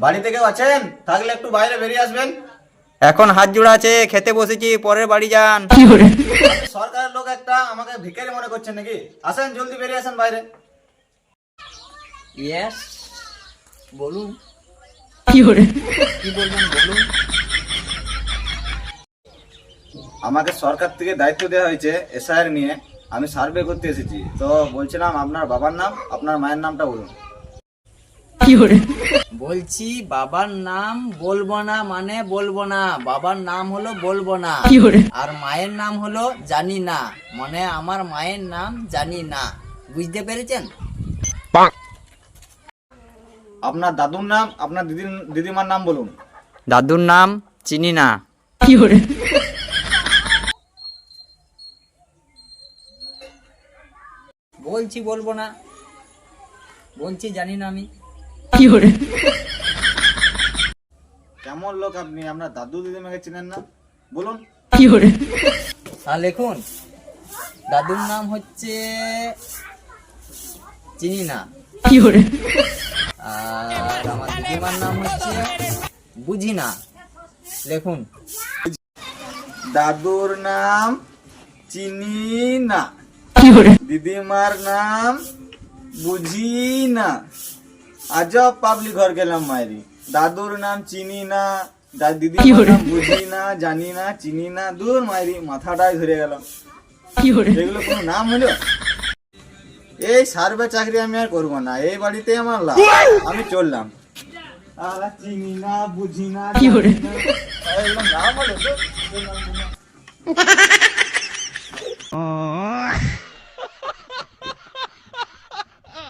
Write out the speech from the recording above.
বাড়িতে কেউ আছেন? থাকলে একটু বাইরে বেরিয়ে আসবেন। এখন হাত জোড়া আছে, খেতে বসেছি, পরের বাড়ি যান। আপনি সরকারের লোক একটা, আমাকে ভিখারি মনে করছেন নাকি? আসেন, জলদি বেরিয়ে আসেন বাইরে। ইয়েস, বলুন কি বলবেন বলুন। আমাকে সরকার থেকে দায়িত্ব দেওয়া হয়েছে এসআইআর নিয়ে। আমি সার্ভে করতে এসেছি, তো বলছিলাম আপনার বাবার নাম, আপনার মায়ের নামটা বলুন। বলছি বাবার নাম বলবো না, মানে বলবো না। বাবার নাম হলো বলবো না, আর মায়ের নাম হলো জানি না, মানে আমার মায়ের নাম জানি না। বুঝতে পেরেছেন? আপনার দাদুর নাম, আপনার দিদিমার নাম বলুন। দাদুর নাম চিনি না। বলছি বলবো না, বলছি জানি না আমি। কেমন লোক আপনি? আপনার দাদু দিদিমাকে চিনেন না? বলুন। হ্যাঁ লিখুন, দাদুর নাম হচ্ছে চিনি না, আর আমার দিদিমার নাম হচ্ছে বুঝি না। লিখুন, দাদুর নাম চিনি না, দিদিমার নাম বুঝি না। আজব পাবলিক ঘর গেলাম মায়েরি। দাদুর নাম চিনি না, দিদিমার নাম বুঝি না, জানি না, চিনি না। দূর মায়েরি, মাথাটাই ধরে গেল। এগুলো কোনো নাম হলো? এই সার্ভে চাকরি আমি আর করবো না, এই বাড়িতে আমার লাভ। আমি চললাম। চিনি না, বুঝি না, জানি না। এগুলো নাম হলো তো?